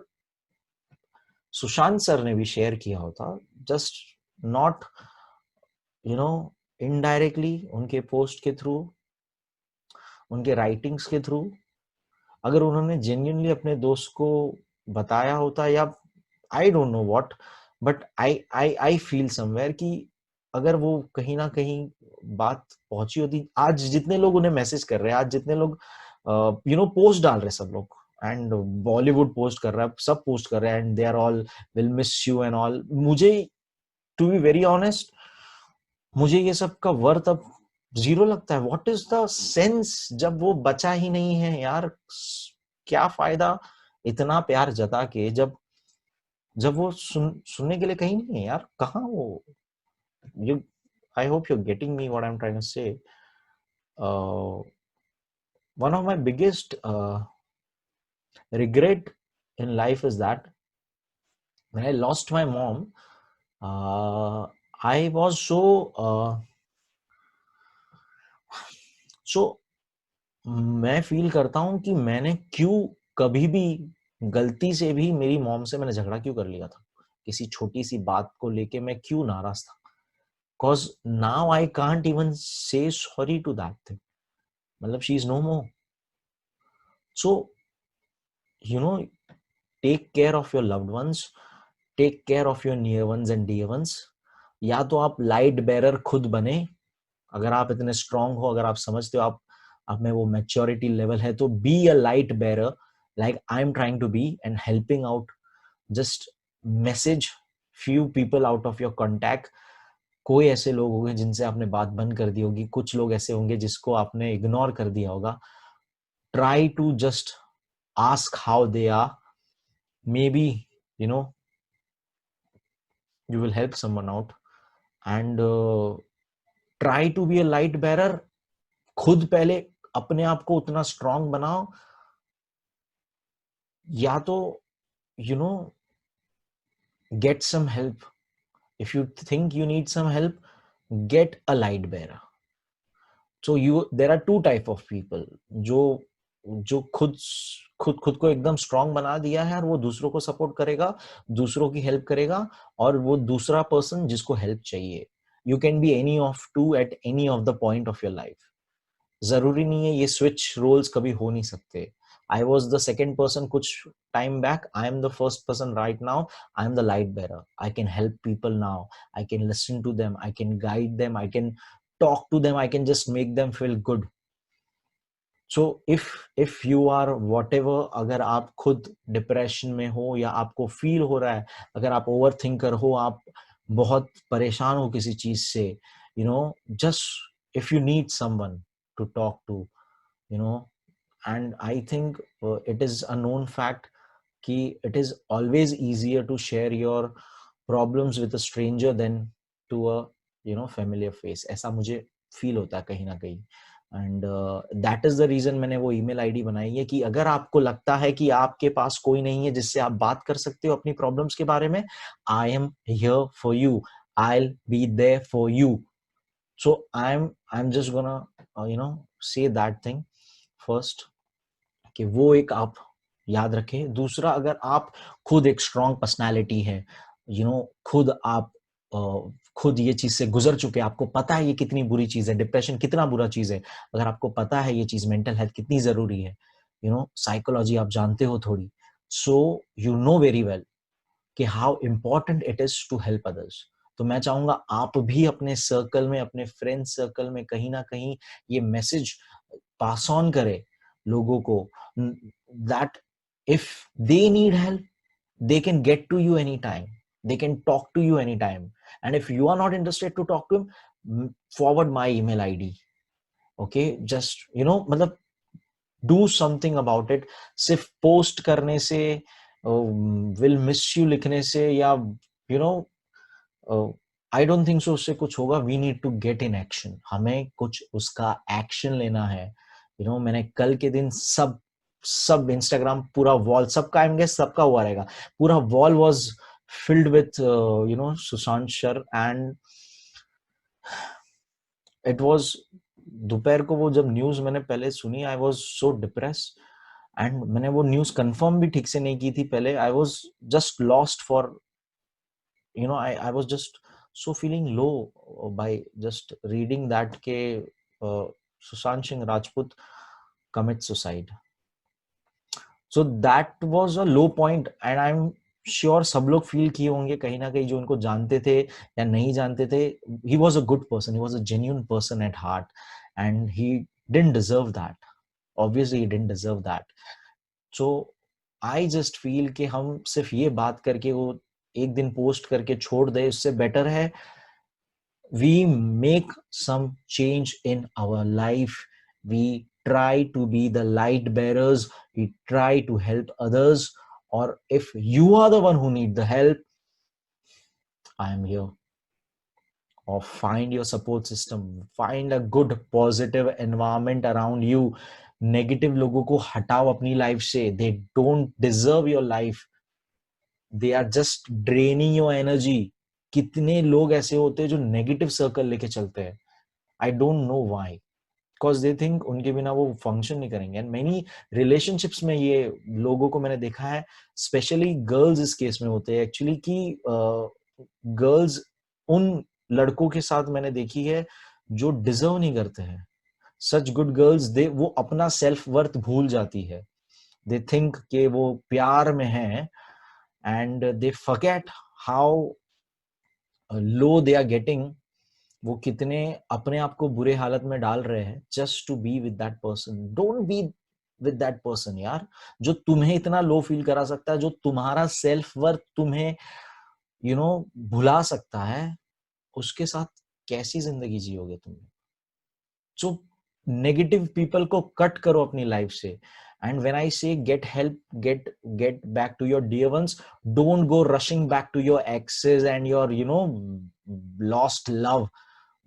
सुशांत सर ने भी शेयर किया होता, just not you know indirectly, उनके पोस्ट के थ्रू, उनके राइटिंग्स के थ्रू, अगर उन्होंने जेन्युइनली अपने दोस्त को बताया होता, या I don't know what, but I feel somewhere कि अगर वो कहीं ना कहीं बात पहुंची होती। आज जितने लोग उन्हें मैसेज कर रहे हैं, आज जितने लोग पोस्ट डाल रहे हैं, सब लोग, एंड बॉलीवुड पोस्ट कर रहा है, सब पोस्ट कर रहे हैं, and they are all will miss you and all. मुझे टू बी वेरी ऑनेस्ट, मुझे ये सब का वर्थ अब जीरो लगता है। व्हाट इज द सेंस जब वो बचा ही नहीं है यार, क्या फायदा इतना प्यार जता के, जब जब वो सुनने के लिए कहीं नहीं है यार, कहाँ वो। You I hope you getting me what I am trying to say. One of my biggest regret in life is that when I lost my mom, I was so मैं फील करता हूँ कि मैंने क्यों कभी भी गलती से भी मेरी मॉम से मैंने झगड़ा क्यों कर लिया था, किसी छोटी सी बात को लेके मैं क्यों नाराज था। Cause now I can't even say sorry to that thing, मतलब she is no more. So you know take care of your loved ones, take care of your near ones and dear ones. या तो आप लाइट बेरर खुद बने, अगर आप इतने स्ट्रांग हो, अगर आप समझते हो आप में वो मैच्योरिटी लेवल है, तो be a light bearer like I am trying to be and helping out. Just message few people out of your contact. कोई ऐसे लोग होंगे जिनसे आपने बात बंद कर दी होगी, कुछ लोग ऐसे होंगे जिसको आपने इग्नोर कर दिया होगा। Try to just ask how they are, maybe you know you will help someone out, and try to be a light bearer। खुद पहले अपने आप को उतना स्ट्रांग बनाओ, या तो you know get some help। if you think you need some help, get a light bearer। so there are two type of people, जो जो खुद को एकदम स्ट्रांग बना दिया है और वो दूसरों को सपोर्ट करेगा, दूसरों की हेल्प करेगा, और वो दूसरा पर्सन जिसको हेल्प चाहिए। You can be any of to at any of the point of your life. जरूरी नहीं है, ये स्विच रोल्स कभी हो नहीं सकते। I was the second person कुछ time back, I am the first person right now. I am the light bearer, I can help people now, I can listen to them, I can guide them, I can talk to them, I can just make them feel good। so if you are whatever, अगर आप खुद डिप्रेशन में हो या आपको फील हो रहा है, अगर आप ओवर थिंकर हो, आप बहुत परेशान हो किसी चीज से, just if you need someone to talk to, you know and I think it is a known fact कि it is always easier to share your problems with a stranger than to a familiar face। ऐसा मुझे फील होता है कहीं ना कहीं। And that is the reason मैंने वो ईमेल आईडी बनाई है कि अगर आपको लगता है कि आपके पास कोई नहीं है जिससे आप बात कर सकते हो अपनी प्रॉब्लम्स के बारे में, I am here for you, I will be there for you. So I'm just gonna say that thing first, कि वो एक आप याद रखें। दूसरा, अगर आप खुद एक स्ट्रॉन्ग पर्सनालिटी है, खुद आप खुद ये चीज से गुजर चुके, आपको पता है ये कितनी बुरी चीज है, डिप्रेशन कितना बुरा चीज है, अगर आपको पता है ये चीज, मेंटल हेल्थ कितनी जरूरी है, साइकोलॉजी आप जानते हो थोड़ी, so you know very well कि how important it is to help others. तो मैं चाहूंगा आप भी अपने सर्कल में, अपने फ्रेंड सर्कल में कहीं ना कहीं ये मैसेज पास ऑन करें लोगों को, that if they need help, they can get to you anytime, they can talk to you anytime, and if you are not interested to talk to him, forward my email id, okay, just मतलब do something about it। सिर्फ पोस्ट करने से, will miss you लिखने से, या you know I don't think so उससे कुछ होगा। We need to get in action, हमें कुछ उसका एक्शन लेना है। मैंने कल के दिन सब इंस्टाग्राम पूरा वॉल, सबका आई एम गेस सबका हुआ रहेगा, पूरा wall was filled with Sushant sir, and it was, दोपहर को वो जब न्यूज मैंने पहले सुनी, I was so depress, and मैंने वो न्यूज कंफर्म भी ठीक से नहीं की थी पहले, I was just lost for, I was just so feeling low by just reading that ke Sushant Singh Rajput commit suicide. So that was a low point, and I'm sure सब लोग फील किए होंगे कहीं ना कहीं, जो उनको जानते थे या नहीं जानते थे। He was a good person, he was a genuine person at heart, and he didn't deserve that. Obviously, he didn't deserve that. So I just feel कि हम सिर्फ ये बात करके वो एक दिन पोस्ट करके छोड़ दे, उससे बेटर है we make some change in our life, we try to be the light bearers, we try to help others, or if you are the one who need the help, I am here, or find your support system, find a good positive environment around you, negative लोगों को हटाओ अपनी लाइफ से, they don't deserve your life, they are just draining your energy। कितने लोग ऐसे होते हैं जो नेगेटिव सर्कल लेके चलते हैं, I don't know why, because they think उनके बिना वो फंक्शन नहीं करेंगे। एंड मेनी रिलेशनशिप्स में ये लोगों को मैंने देखा है, स्पेशली गर्ल्स इस केस में होते हैं एक्चुअली, कि गर्ल्स उन लड़कों के साथ मैंने देखी है जो डिजर्व नहीं करते हैं। सच गुड गर्ल्स, दे वो अपना सेल्फ वर्थ भूल जाती है, दे थिंक कि वो प्यार में है, and they forget how low they are getting, वो कितने अपने आप को बुरे हालत में डाल रहे हैं just to be with that person. Don't be with that person यार, जो तुम्हें इतना लो फील करा सकता है, जो तुम्हारा सेल्फ वर्थ तुम्हें भुला सकता है, उसके साथ कैसी जिंदगी जियोगे तुम। सो नेगेटिव पीपल को कट करो अपनी लाइफ से। And when I say get help, get back to your dear ones, don't go rushing back to your exes and your lost love.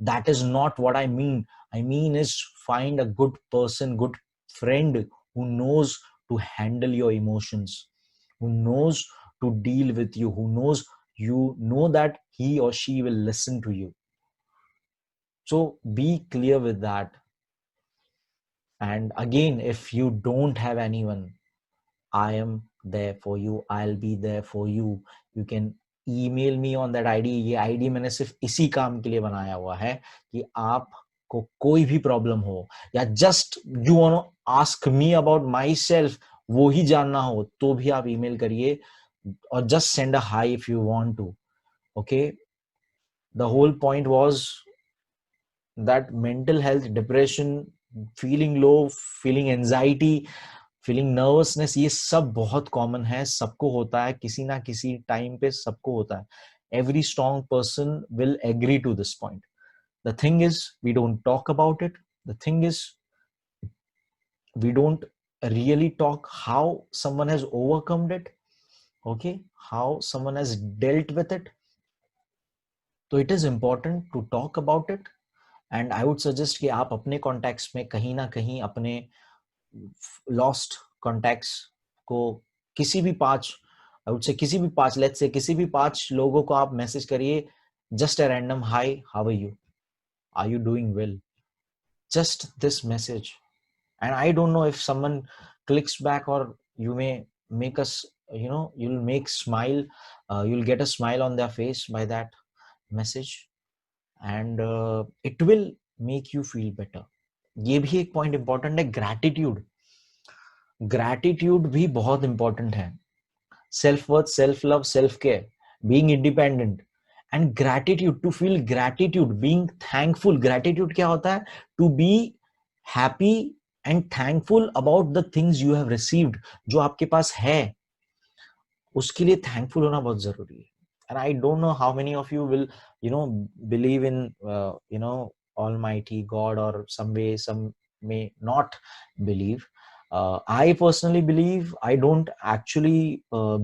That is not what I mean. I mean is find a good person, good friend who knows to handle your emotions, who knows to deal with you, who knows that he or she will listen to you. So be clear with that. And again, if you don't have anyone, I am there for you. I'll be there for you. You can email me on that ID. ये ID मैंने सिर्फ इसी काम के लिए बनाया हुआ है कि आपको कोई भी प्रॉब्लम हो, या just you want to ask me about myself, वो ही जानना हो, तो भी आप ईमेल करिए, और just send a hi if you want to. Okay, the whole point was that mental health, depression, feeling low, feeling anxiety, feeling nervousness, ये सब बहुत कॉमन है, सबको होता है किसी ना किसी टाइम पे, सबको होता है। Every strong person will agree to this point. The thing is we don't talk about it, the thing is we don't really talk how someone has overcome it, okay, how someone has dealt with it. So it is important to talk about it, and I would suggest कि आप अपने कॉन्टैक्ट्स में कहीं ना कहीं अपने लॉस्ट कॉन्टैक्ट्स को किसी भी पांच, आई वुड से किसी भी पांच, लेट्स से किसी भी पांच लोगों को आप मैसेज करिए, just a random hi, how are you doing well, just this message. And I don't know if someone clicks back, or you may make us, you'll make smile, you'll get a smile on their face by that message, and it will make you feel better. ये भी एक पॉइंट इंपॉर्टेंट है, ग्रैटिट्यूड। ग्रैटिट्यूड भी बहुत इंपॉर्टेंट है। Self worth, self love, self care, being independent and gratitude, to feel gratitude, being thankful. Gratitude क्या होता है? To be happy and thankful about the things you have received. जो आपके पास है उसके लिए थैंकफुल होना बहुत जरूरी है। And I don't know how many of you will believe in almighty god, or some way some may not believe. I personally believe, I don't actually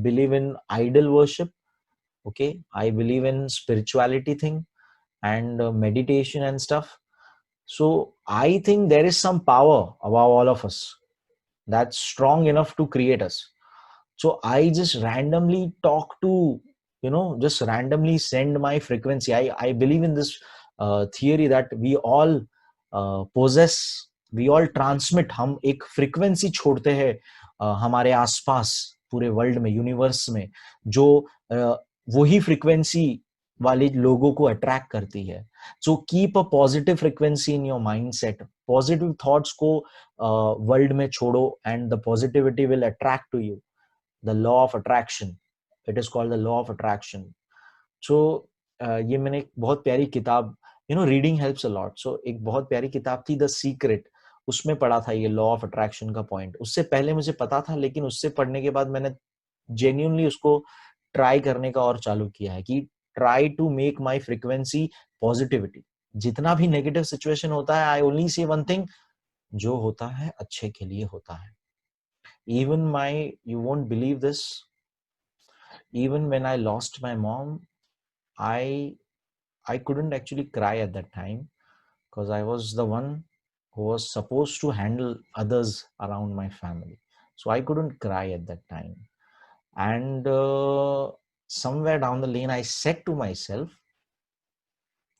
believe in idol worship. Okay, I believe in spirituality thing and meditation and stuff. So I think there is some power above all of us that's strong enough to create us. So I just randomly talk to, just randomly send my frequency. I believe in this theory that we all possess, we all transmit. हम एक frequency छोड़ते हैं हमारे आसपास पूरे वर्ल्ड में, यूनिवर्स में, जो वही frequency वाले लोगों को अट्रैक्ट करती है. So keep a positive frequency in your mindset. Positive thoughts को वर्ल्ड में छोड़ो, and the positivity will attract to you. The law of attraction, it is called the law of attraction. So ये मैंने एक बहुत प्यारी किताब, reading helps a lot. So एक बहुत प्यारी किताब थी द सीक्रेट, उसमें पढ़ा था ये लॉ ऑफ अट्रैक्शन का पॉइंट. उससे पहले मुझे पता था, लेकिन उससे पढ़ने के बाद मैंने जेन्युइनली उसको ट्राई करने का और चालू किया है कि try to make my frequency positivity. जितना भी नेगेटिव सिचुएशन होता है, I only say one thing, जो होता है अच्छे के लिए होता है. Even you won't believe this, even when I lost my mom, I couldn't actually cry at that time, because I was the one who was supposed to handle others around my family. So I couldn't cry at that time. And somewhere down the lane I said to myself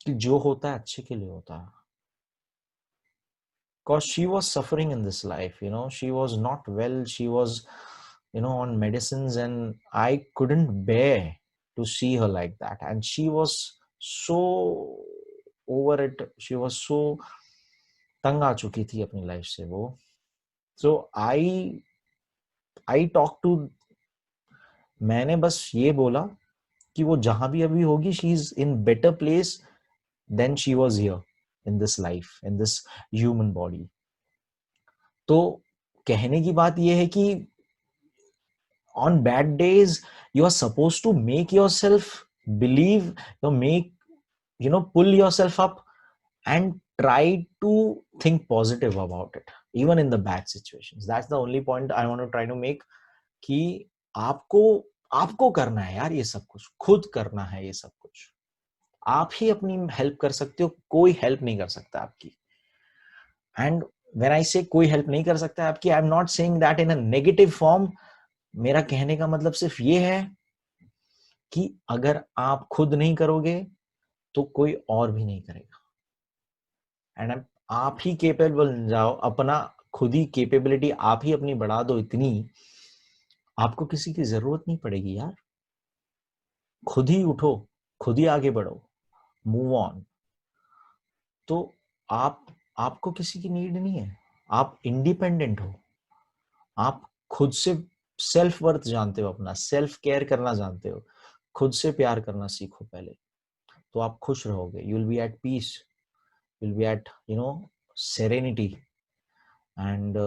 कि जो होता है अच्छे के लिए होता है. Because she was suffering in this life, she was not well, she was on medicines, and I couldn't bear to see her like that. And she was so over it, she was so तंग आ चुकी थी अपनी लाइफ से वो. So I talked to, मैंने बस ये बोला कि वो जहां भी अभी होगी, she is in better place than she was here in this life, in this human body. तो कहने की बात ये है कि on bad days you are supposed to make yourself believe, pull yourself up and try to think positive about it, even in the bad situations. That's the only point I want to try to make, कि आपको करना है यार, ये सब कुछ खुद करना है. ये सब कुछ आप ही अपनी हेल्प कर सकते हो, कोई हेल्प नहीं कर सकता आपकी. एंड व्हेन आई से कोई हेल्प नहीं कर सकता आपकी, I am not saying that in a negative form. मेरा कहने का मतलब सिर्फ ये है कि अगर आप खुद नहीं करोगे तो कोई और भी नहीं करेगा. एंड आप ही केपेबल बन जाओ, अपना खुद ही कैपेबिलिटी आप ही अपनी बढ़ा दो इतनी, आपको किसी की जरूरत नहीं पड़ेगी यार. खुद ही उठो, खुद ही आगे बढ़ो, मूव ऑन. तो आपको किसी की नीड नहीं है. आप इंडिपेंडेंट हो. आप खुद से सेल्फ वर्थ जानते हो, अपना सेल्फ केयर करना जानते हो. खुद से प्यार करना सीखो पहले, तो आप खुश रहोगे. You will be at peace, you will be at serenity. And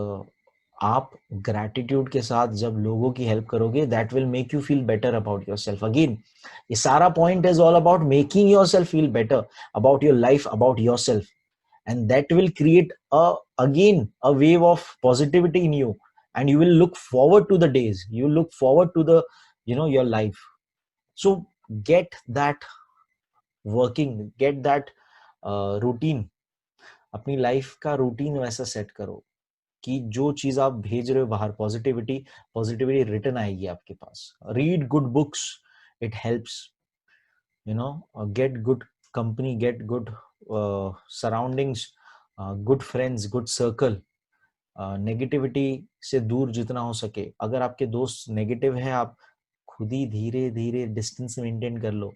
आप ग्रैटिट्यूड के साथ जब लोगों की हेल्प करोगे, that will make you feel better about yourself. Again, ये सारा point is all about making yourself feel better about your life, about yourself. And that will create again a wave of positivity in you, and you will look forward to the days, you look forward to the your life. So get that working, get that routine. अपनी लाइफ का रूटीन वैसा सेट करो कि जो चीज आप भेज रहे हो बाहर, पॉजिटिविटी रिटर्न आएगी आपके पास. Read good books, it helps. Get good company, get good surroundings, good friends, good circle, negativity से दूर जितना हो सके। अगर आपके दोस्त नेगेटिव है, आप खुद ही धीरे धीरे डिस्टेंस मेंटेन कर लो।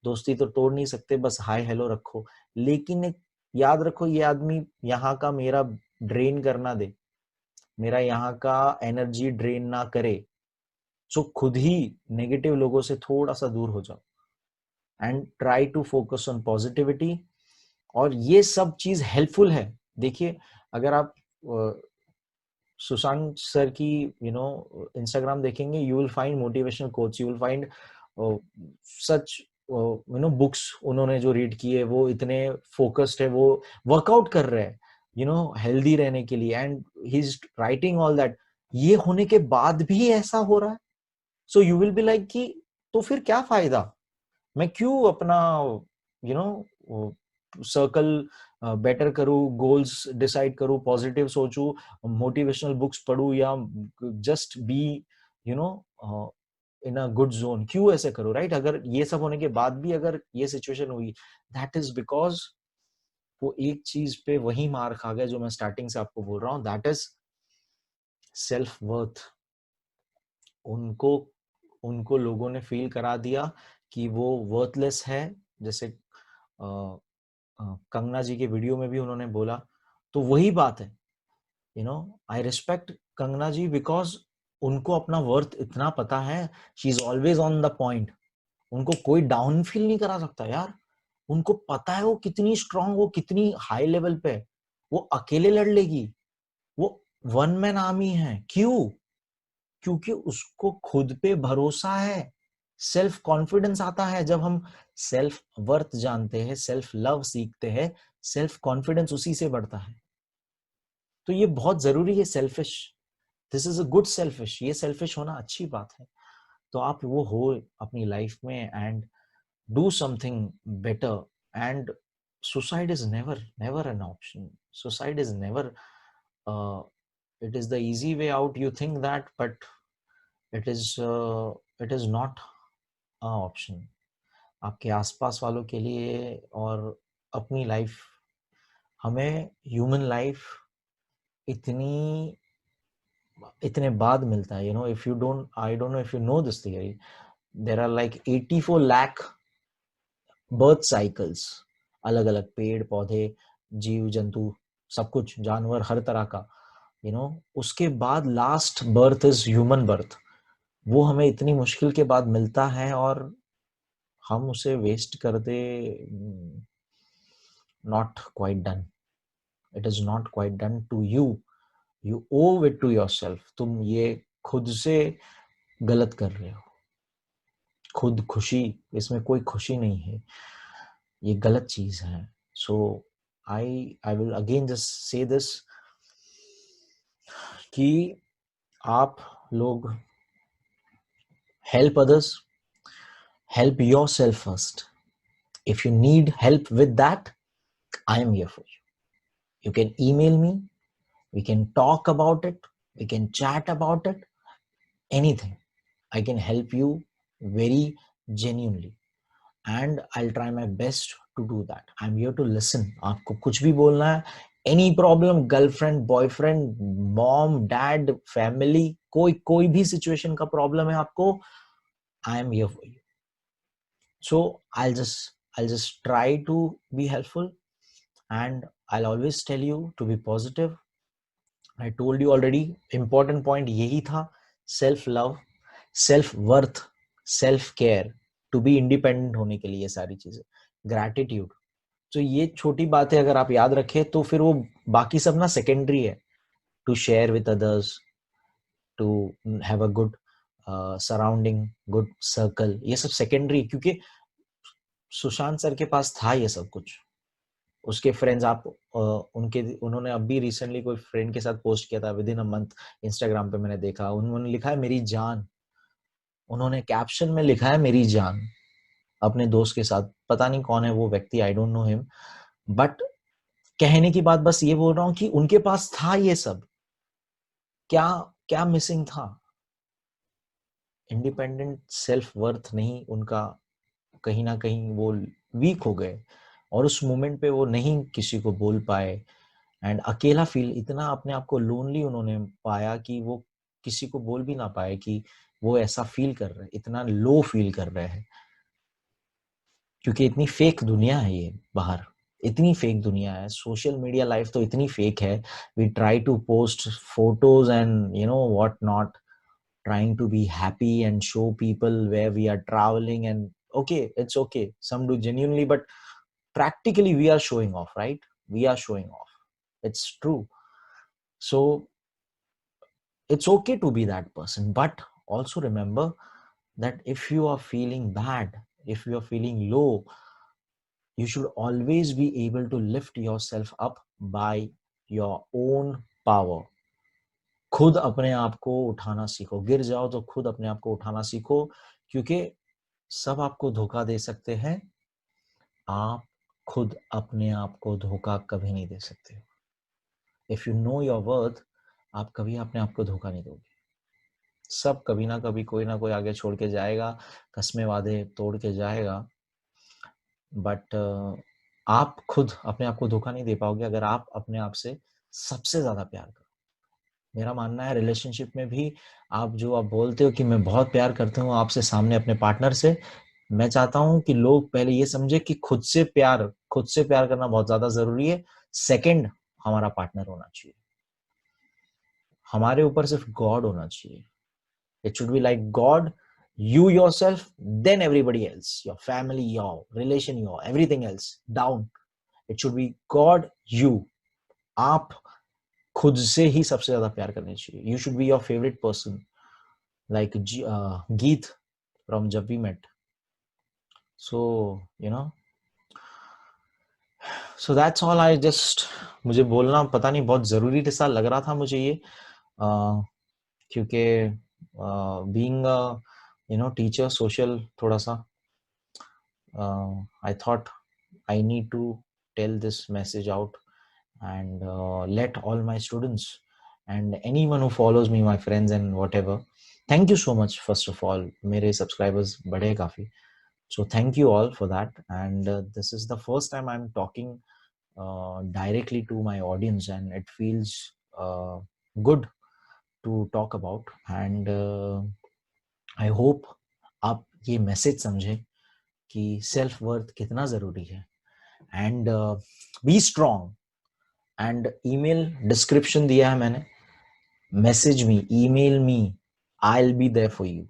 दोस्ती तो तोड़ नहीं सकते, बस हाय हेलो रखो, लेकिन एक याद रखो, ये आदमी यहाँ का मेरा ड्रेन करना दे, मेरा यहाँ का एनर्जी ड्रेन ना करे। सो खुद ही नेगेटिव लोगों से थोड़ा सा दूर हो जाओ and try to focus on positivity. और ये सब चीज हेल्पफुल है। देखिए, अगर आप सुशांत सर की इंस्टाग्राम देखेंगे, you will find motivational coach, you will find such books उन्होंने जो रीड की है, वो इतने फोकस्ड है, वो वर्कआउट कर रहे हैं हेल्दी रहने के लिए, and he is writing all that. ये होने के बाद भी ऐसा हो रहा है, so you will be like कि तो फिर क्या फायदा, मैं क्यों अपना सर्कल बेटर करूं, गोल्स डिसाइड करूं, पॉजिटिव सोचूं, मोटिवेशनल बुक्स पढूं, या just be you no in a good zone, क्यों ऐसे करूं, राइट? अगर ये सब होने के बाद भी अगर ये सिचुएशन हुई, दैट इज बिकॉज वो एक चीज पे वही मार खा गया जो मैं स्टार्टिंग से आपको बोल रहा हूं, दैट इज सेल्फ वर्थ। उनको उनको लोगों ने फील करा दिया कि वो वर्थलेस है। जैसे कंगना जी के वीडियो में भी उन्होंने बोला, तो वही बात है। I respect Kangana ji because उनको अपना वर्थ इतना पता है, she is always on the point. उनको कोई डाउन फील नहीं करा सकता यार। उनको पता है वो कितनी स्ट्रांग, वो कितनी हाई लेवल पे है। वो अकेले लड़ लेगी, वो वन मैन आर्मी है। क्यों? क्योंकि उसको खुद पे भरोसा है, सेल्फ कॉन्फिडेंस आता है। जब हम सेल्फ वर्थ जानते हैं, सेल्फ लव सीखते हैं, सेल्फ कॉन्फिडेंस उसी से बढ़ता है। तो ये बहुत जरूरी है selfish, this is a good selfish, ये सेल्फिश होना अच्छी बात है। तो आप वो हो अपनी लाइफ में and do something better. And suicide is never never an option, suicide is never, it is the easy way out, you think that, but it is not a option आपके आसपास वालों के लिए और अपनी लाइफ। हमें ह्यूमन लाइफ इतनी इतने बाद मिलता है, if you don't, I don't know if you know this theory, there are like 84 lakh birth cycles, अलग अलग पेड़ पौधे, जीव जंतु, सब कुछ, जानवर, हर तरह का, उसके बाद last birth is human birth. वो हमें इतनी मुश्किल के बाद मिलता है और हम उसे वेस्ट कर दे, not quite done, it is not quite done to you, you owe it to yourself. तुम ये खुद से गलत कर रहे हो। खुद खुशी, इसमें कोई खुशी नहीं है, ये गलत चीज है। So I will again just say this कि आप लोग help others, help yourself first. If you need help with that, I am here for you. You can email me, we can talk about it, we can chat about it, anything. I can help you very genuinely, and I'll try my best to do that. I'm here to listen. आपको कुछ भी बोलना है, any problem, girlfriend, boyfriend, mom, dad, family, कोई भी situation का problem है आपको, I am here for you. So I'll just try to be helpful, and I'll always tell you to be positive. I told you already, important point यही था, self love, self worth, self care, to be independent होने के लिए, ये सारी चीजें, gratitude। तो ये छोटी बातें अगर आप याद रखें तो फिर वो बाकी सब ना सेकेंडरी है। To share with others, to have a good surrounding, good circle, ये सब सेकेंडरी। क्योंकि सुशांत सर के पास था ये सब कुछ। उसके फ्रेंड्स, आप उन्होंने अभी रिसेंटली कोई फ्रेंड के साथ पोस्ट किया था with in a month, Instagram पे मैंने देखा, उन्होंने लिखा है मेरी जान, उन्होंने कैप्शन में लिखा है मेरी जान, अपने दोस्त के साथ। पता नहीं कौन है वो व्यक्ति, I don't know him, but कहने की बात बस ये बोल रहा हूँ कि उनके पास था ये सब। क्या क्या मिसिंग था? इंडिपेंडेंट सेल्फ वर्थ नहीं उनका, कहीं ना कहीं वो वीक हो गए, और उस मोमेंट पे वो नहीं किसी को बोल पाए, एंड अकेला फील, इतना अपने आप को लोनली उन्होंने पाया कि वो किसी को बोल भी ना पाए कि वो ऐसा फील कर रहे हैं, इतना लो फील कर रहे हैं, क्योंकि इतनी फेक दुनिया है ये बाहर, इतनी फेक दुनिया है, सोशल मीडिया लाइफ तो इतनी फेक है. We try to post photos and you know what not, trying to be happy and show people where we are traveling, and okay, it's okay, some do genuinely, but practically we are showing off, right? We are showing off, it's true. So it's okay to be that person, but also remember that if you are feeling bad, if you are feeling low, you should always be able to lift yourself up by your own power. खुद अपने आप को उठाना सीखो, गिर जाओ तो खुद अपने आप को उठाना सीखो, क्योंकि सब आपको धोखा दे सकते हैं, आप खुद अपने आप को धोखा कभी नहीं दे सकते. If you know your worth, आप कभी अपने आप को धोखा नहीं दोगे. सब कभी ना कभी कोई ना कोई आगे छोड़ के जाएगा, कस्में वादे तोड़ के जाएगा, बट आप खुद अपने आप को धोखा नहीं दे पाओगे अगर आप अपने आप से सबसे ज्यादा प्यार करो. मेरा मानना है रिलेशनशिप में भी आप बोलते हो कि मैं बहुत प्यार करता हूँ आपसे, सामने अपने पार्टनर से, मैं चाहता हूँ कि लोग पहले ये समझे कि खुद से प्यार करना बहुत ज्यादा जरूरी है. सेकंड, हमारा पार्टनर होना चाहिए. हमारे ऊपर सिर्फ गॉड होना चाहिए. It should be like God, you yourself, then everybody else, your family, your relation, your everything else down. It should be God, you. आप खुद से ही सबसे ज्यादा प्यार करनी चाहिए. You should be your favorite person, like Geet from Jab We Met. So you know, so that's all. I just, मुझे बोलना पता नहीं बहुत जरूरी सा लग रहा था मुझे ये, क्योंकि being you know teacher social थोड़ा सा, I thought I need to tell this message out and let all my students and anyone who follows me, my friends and whatever, thank you so much. First of all, मेरे subscribers बढ़े हैं काफी, so thank you all for that. And this is the first time I'm talking directly to my audience, and it feels good to talk about. And I hope आप ये मैसेज समझे कि सेल्फ वर्थ कितना जरूरी है. And be strong. And email description दिया है मैंने, message me, email me, I will be there for you.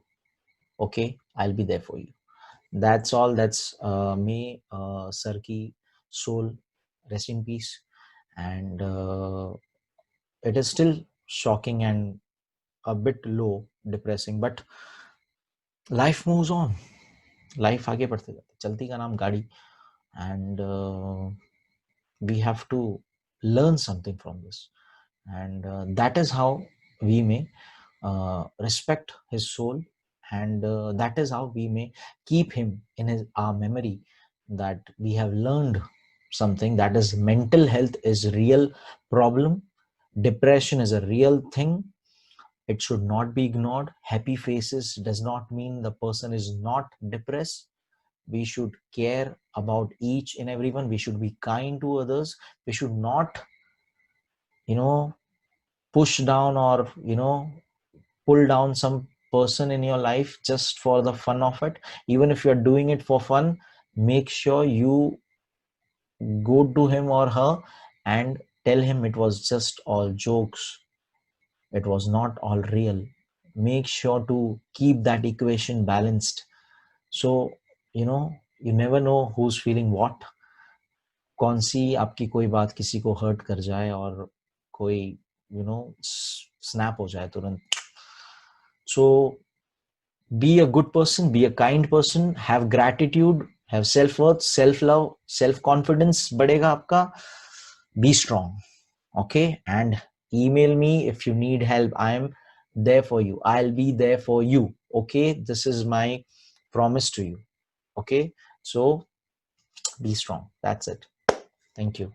Okay, I will be there for you. That's all. That's me, sir ki soul, rest in peace. And it is still shocking and a bit low, depressing, but life moves on. Life आगे बढ़ते जाते, चलती का नाम गाड़ी. And we have to learn something from this. And that is how we may respect his soul, and that is how we may keep him in our memory, that we have learned something, that is mental health is real problem, depression is a real thing, it should not be ignored. Happy faces does not mean the person is not depressed. We should care about each and everyone. We should be kind to others. We should not, you know, push down or, you know, pull down some person in your life just for the fun of it. Even if you're doing it for fun, make sure you go to him or her and tell him it was just all jokes. It was not all real. Make sure to keep that equation balanced. So, you know, you never know who's feeling what. कौन सी आपकी कोई बात किसी को हर्ट कर जाए और कोई यू नो स्नैप हो जाए तुरंत. सो be a good person, be a kind person, have gratitude, have self-worth, self-love, self-confidence बढ़ेगा आपका. Be strong. Okay, and email me if you need help. I am there for you. I'll be there for you. Okay, this is my promise to you. Okay, so be strong. That's it. Thank you.